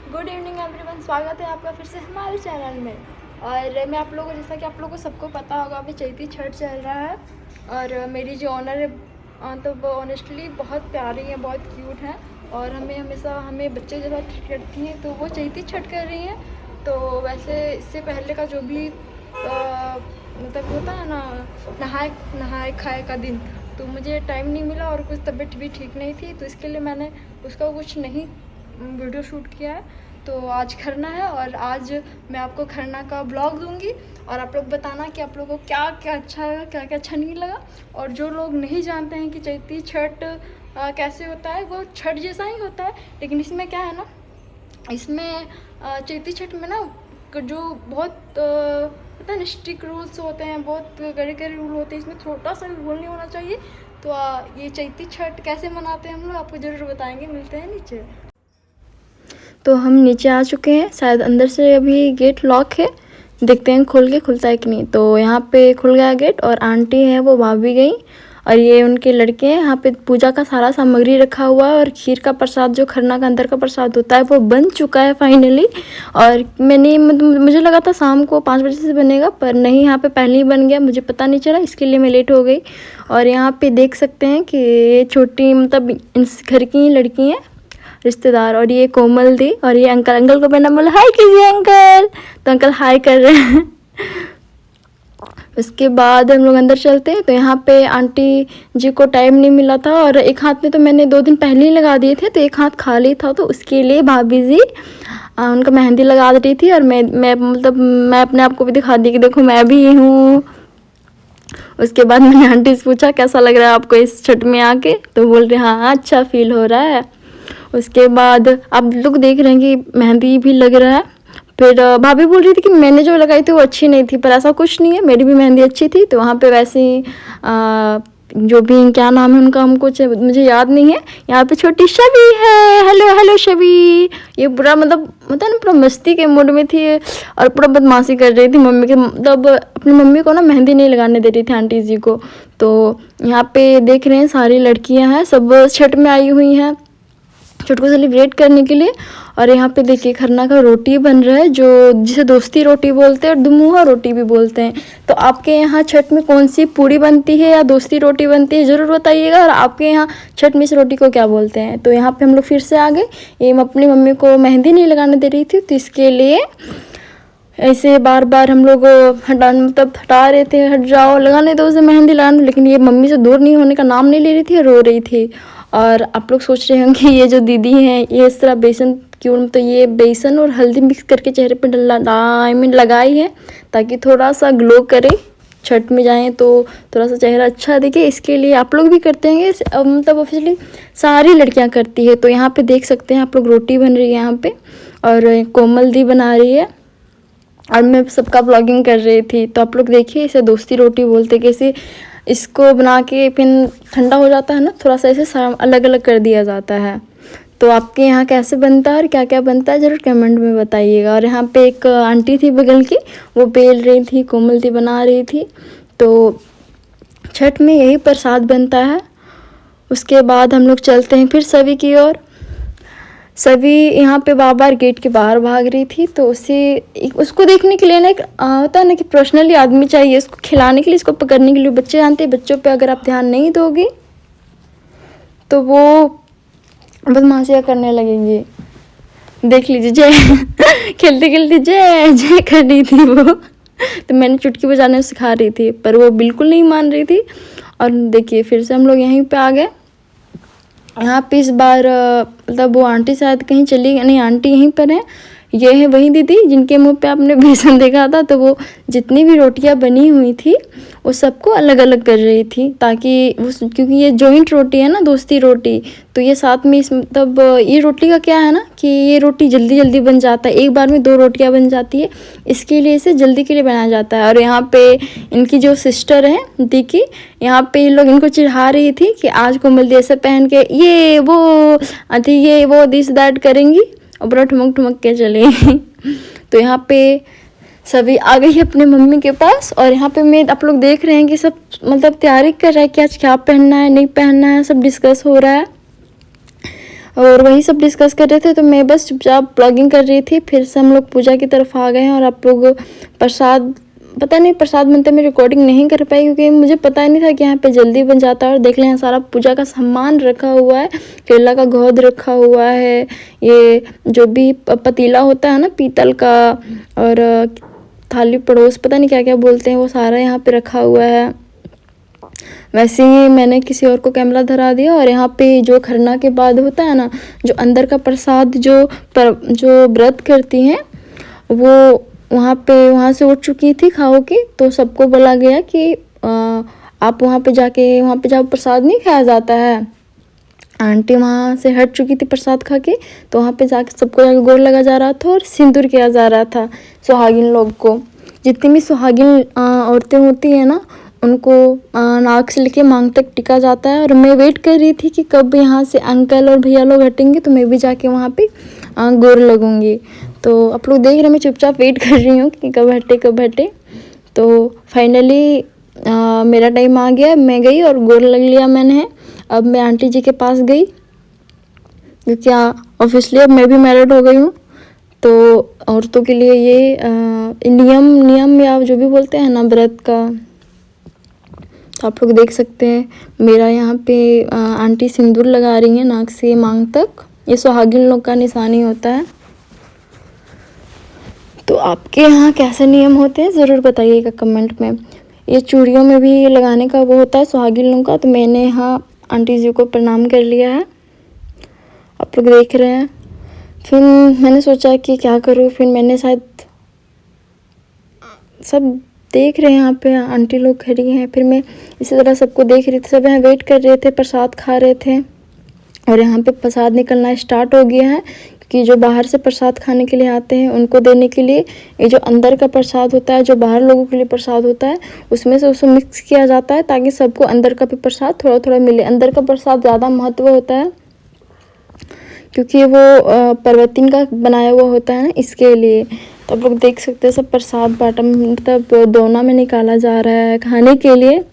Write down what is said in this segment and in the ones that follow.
Good evening everyone, स्वागत है आपका फिर से हमारे चैनल में। और मैं आप लोगों को, जैसा कि आप लोगों को सबको पता होगा, अभी चैती छठ चल रहा है। और मेरी जो ऑनर है तो वो ऑनेस्टली बहुत प्यारी है, बहुत क्यूट है। और हमें बच्चे जैसा ट्रीट करती हैं, तो वो चैती छठ कर रही हैं। तो वैसे इससे पहले का जो भी मतलब होता है ना, नहाए खाए का दिन, तो मुझे टाइम नहीं मिला और कुछ तबीयत भी ठीक नहीं थी, तो इसके लिए मैंने उसका कुछ नहीं वीडियो शूट किया है। तो आज खरना है और आज मैं आपको खरना का ब्लॉग दूंगी और आप लोग बताना कि आप लोगों को क्या क्या अच्छा लगा, क्या क्या अच्छा नहीं लगा। और जो लोग नहीं जानते हैं कि चैती छठ कैसे होता है, वो छठ जैसा ही होता है, लेकिन इसमें क्या है ना, इसमें चैती छठ में ना जो बहुत पता है स्ट्रिक्ट रूल्स होते हैं, बहुत कड़े कड़े रूल होते हैं। इसमें छोटा सा भी रूल नहीं होना चाहिए। तो ये चैती छठ कैसे मनाते हैं हम लोग आपको ज़रूर बताएंगे। मिलते हैं नीचे। तो हम नीचे आ चुके हैं, शायद अंदर से अभी गेट लॉक है, देखते हैं खोल के खुलता है कि नहीं। तो यहाँ पे खुल गया गेट और आंटी है वो भाभी गई और ये उनके लड़के हैं। यहाँ पे पूजा का सारा सामग्री रखा हुआ है और खीर का प्रसाद, जो खरना का अंदर का प्रसाद होता है, वो बन चुका है फाइनली। और मुझे लगा था शाम को 5 बजे से बनेगा, पर नहीं, यहाँ पे पहले ही बन गया, मुझे पता नहीं चला, इसके लिए मैं लेट हो गई। और यहाँ पे देख सकते हैं कि ये छोटी मतलब इस घर की लड़की हैं, रिश्तेदार। और ये कोमल दी और ये अंकल को मैंने बोला हाय कीजिए अंकल, तो अंकल हाय कर रहे हैं। उसके बाद हम लोग अंदर चलते हैं। तो यहाँ पे आंटी जी को टाइम नहीं मिला था और एक हाथ में तो मैंने 2 दिन पहले ही लगा दिए थे, तो एक हाथ खाली था, तो उसके लिए भाभी जी उनका मेहंदी लगा रही थी। और मैं अपने आप को भी दिखा दी कि देखो मैं भी हूँ। उसके बाद मैंने आंटी से पूछा कैसा लग रहा है आपको इस छठ में आके, तो बोल रहे हाँ अच्छा फील हो रहा है। उसके बाद आप लोग देख रहे हैं कि मेहंदी भी लग रहा है। फिर भाभी बोल रही थी कि मैंने जो लगाई थी वो अच्छी नहीं थी, पर ऐसा कुछ नहीं है, मेरी भी मेहंदी अच्छी थी। तो वहाँ पे वैसे ही जो भी क्या नाम है उनका, मुझे याद नहीं है। यहाँ पे छोटी शबी है, हेलो हेलो शबी। ये पूरा मतलब ना पूरा मस्ती के मूड में थी और पूरा बदमाशी कर रही थी मम्मी के, मतलब अपनी मम्मी को ना मेहंदी नहीं लगाने दे रही थी आंटी जी को। तो यहाँ पे देख रहे हैं सारी लड़कियाँ हैं, सब छठ में आई हुई हैं छठ को सेलिब्रेट करने के लिए। और यहाँ पे देखिए खरना का रोटी बन रहा है, जो जिसे दोस्ती रोटी बोलते हैं और दुमुहा रोटी भी बोलते हैं। तो आपके यहाँ छठ में कौन सी पूड़ी बनती है या दोस्ती रोटी बनती है, ज़रूर बताइएगा। और आपके यहाँ छठ में इस रोटी को क्या बोलते हैं। तो यहाँ पे हम लोग फिर से आ गए। ये अपनी मम्मी को मेहंदी नहीं लगाने दे रही थी, तो इसके लिए ऐसे बार बार हम लोग हटा रहे थे, हट जाओ, लगाने दो उसे मेहंदी लगाने। लेकिन ये मम्मी से दूर नहीं होने का नाम नहीं ले रही थी, रो रही थी। और आप लोग सोच रहे होंगे ये जो दीदी हैं ये इस तरह बेसन क्यों, तो ये बेसन और हल्दी मिक्स करके चेहरे पर लगाई है ताकि थोड़ा सा ग्लो करे, छठ में जाएं तो थोड़ा सा चेहरा अच्छा दिखे। इसके लिए आप लोग भी करते हैं, मतलब ऑफिशियली सारी लड़कियां करती है। तो यहाँ पे देख सकते हैं आप लोग, रोटी बन रही है यहाँ पे और कोमल दी बना रही है और मैं सबका ब्लॉगिंग कर रही थी। तो आप लोग देखिए, इसे दोस्ती रोटी बोलते, कैसे इसको बना के फिर ठंडा हो जाता है ना, थोड़ा सा इसे अलग अलग कर दिया जाता है। तो आपके यहाँ कैसे बनता है और क्या क्या बनता है ज़रूर कमेंट में बताइएगा। और यहाँ पे एक आंटी थी बगल की, वो बेल रही थी, कोमल थी बना रही थी। तो छठ में यही प्रसाद बनता है। उसके बाद हम लोग चलते हैं फिर सभी की ओर। सभी यहाँ पे बार गेट के बाहर भाग रही थी, तो उसको देखने के लिए ना एक होता है ना कि पर्सनली आदमी चाहिए इसको खिलाने के लिए, इसको पकड़ने के लिए। बच्चे जानते हैं, बच्चों पे अगर आप ध्यान नहीं दोगे तो वो बदमाशियाँ करने लगेंगे। देख लीजिए जय खेलते खेलते जय जय कर रही थी वो। तो मैंने चुटकी बजाने सिखा रही थी, पर वो बिल्कुल नहीं मान रही थी। और देखिए फिर से हम लोग यहीं पे आ गए। यहाँ पे इस बार मतलब वो आंटी शायद कहीं चली गई, नहीं आंटी यहीं पर है। ये है वही दीदी जिनके मुंह पे आपने बेसन देखा था। तो वो जितनी भी रोटियां बनी हुई थी वो सबको अलग अलग कर रही थी, ताकि क्योंकि ये जॉइंट रोटी है ना, दोस्ती रोटी, तो ये साथ में मतलब ये रोटी का क्या है ना कि ये रोटी जल्दी जल्दी बन जाता है, एक बार में 2 रोटियां बन जाती है, इसके लिए इसे जल्दी के लिए बनाया जाता है। और यहाँ पे इनकी जो सिस्टर है दीकी, यहाँ पे इन लोग इनको चिढ़ा रही थी कि आज कोमल दी ऐसे पहन के ये वो दिस दैट करेंगी और बड़ा ठुमक ठुमक के चलेंगी। तो यहाँ पे सभी आ गई अपने मम्मी के पास। और यहाँ पे मैं आप लोग देख रहे हैं कि सब मतलब तैयारी कर रहा है कि आज क्या पहनना है नहीं पहनना है, सब डिस्कस हो रहा है। और वही सब डिस्कस कर रहे थे, तो मैं बस चुपचाप ब्लॉगिंग कर रही थी। फिर से हम लोग पूजा की तरफ आ गए हैं और आप लोग प्रसाद, पता नहीं प्रसाद बनते मैं रिकॉर्डिंग नहीं कर पाई क्योंकि मुझे पता नहीं था कि यहाँ पे जल्दी बन जाता है। और देख लें सारा पूजा का सामान रखा हुआ है, केला का घौद रखा हुआ है, ये जो भी पतीला होता है ना पीतल का, और थाली पड़ोस पता नहीं क्या क्या बोलते हैं, वो सारा यहाँ पे रखा हुआ है। वैसे ही मैंने किसी और को कैमरा धरा दिया। और यहाँ पे जो खरना के बाद होता है ना, जो अंदर का प्रसाद जो व्रत करती हैं वो वहाँ से उठ चुकी थी खाओ की, तो सबको बोला गया कि आप वहाँ पे जाओ, प्रसाद नहीं खाया जाता है। आंटी वहाँ से हट चुकी थी प्रसाद खा के, तो वहाँ पे जाके सबको जाके गोर लगा जा रहा था और सिंदूर किया जा रहा था सुहागिन लोग को। जितनी भी सुहागिन औरतें होती हैं ना, उनको नाक से लेके मांग तक टिका जाता है। और मैं वेट कर रही थी कि कब यहाँ से अंकल और भैया लोग हटेंगे तो मैं भी जाके वहाँ पे गोर लगूंगी। तो आप लोग देख रहे हैं मैं चुपचाप वेट कर रही हूँ कि कब हटे। तो फाइनली मेरा टाइम आ गया, मैं गई और गोर लग लिया मैंने। अब मैं आंटी जी के पास गई क्योंकि ऑब्वियसली अब मैं भी मैरिड हो गई हूँ, तो औरतों के लिए ये नियम या जो भी बोलते हैं ना व्रत का। तो आप लोग देख सकते हैं मेरा यहाँ पे आंटी सिंदूर लगा रही हैं नाक से मांग तक। ये सुहागिन लोग का निशानी होता है। तो आपके यहाँ कैसे नियम होते हैं ज़रूर बताइएगा कमेंट में। ये चूड़ियों में भी लगाने का वो होता है सुहागिन लोगों का। तो मैंने यहाँ आंटी जी को प्रणाम कर लिया है, आप लोग देख रहे हैं। फिर मैंने सोचा कि क्या करूँ, फिर मैंने शायद सब देख रहे हैं यहाँ पे आंटी लोग खड़ी हैं, फिर मैं इसी तरह सबको देख रही थी। सब यहाँ वेट कर रहे थे, प्रसाद खा रहे थे। और यहाँ पे प्रसाद निकलना स्टार्ट हो गया है कि जो बाहर से प्रसाद खाने के लिए आते हैं उनको देने के लिए ये जो अंदर का प्रसाद होता है, जो बाहर लोगों के लिए प्रसाद होता है, उसमें से उसको मिक्स किया जाता है ताकि सबको अंदर का भी प्रसाद थोड़ा थोड़ा मिले। अंदर का प्रसाद ज़्यादा महत्व होता है क्योंकि वो पर्वतीन का बनाया हुआ होता है ना, इसके लिए। तो आप लोग देख सकते हैं सब प्रसाद बाटा मतलब दोना में निकाला जा रहा है खाने के लिए।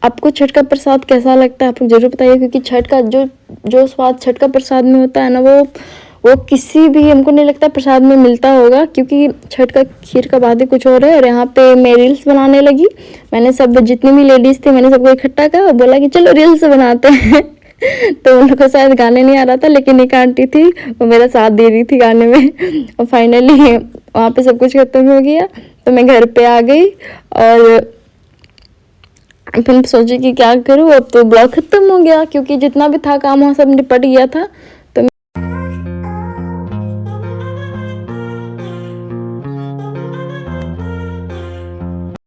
आपको छठ का प्रसाद कैसा लगता है आप लोग जरूर बताइए, क्योंकि छठ का जो स्वाद छठ का प्रसाद में होता है ना, वो किसी भी हमको नहीं लगता प्रसाद में मिलता होगा, क्योंकि छठ का खीर का बात ही कुछ और है। और यहाँ पे मैं रील्स बनाने लगी। मैंने सब जितनी भी लेडीज़ थी मैंने सबको इकट्ठा किया और बोला कि चलो रील्स बनाते हैं। तो उनको शायद गाने नहीं आ रहा था, लेकिन एक आंटी थी वो मेरा साथ दे रही थी गाने में। और फाइनली वहाँ पे सब कुछ खत्म हो गया तो मैं घर पे आ गई। और फिर सोची कि क्या करूँ, अब तो ब्लॉग ख़त्म हो गया क्योंकि जितना भी था काम वहाँ सब निपट गया था।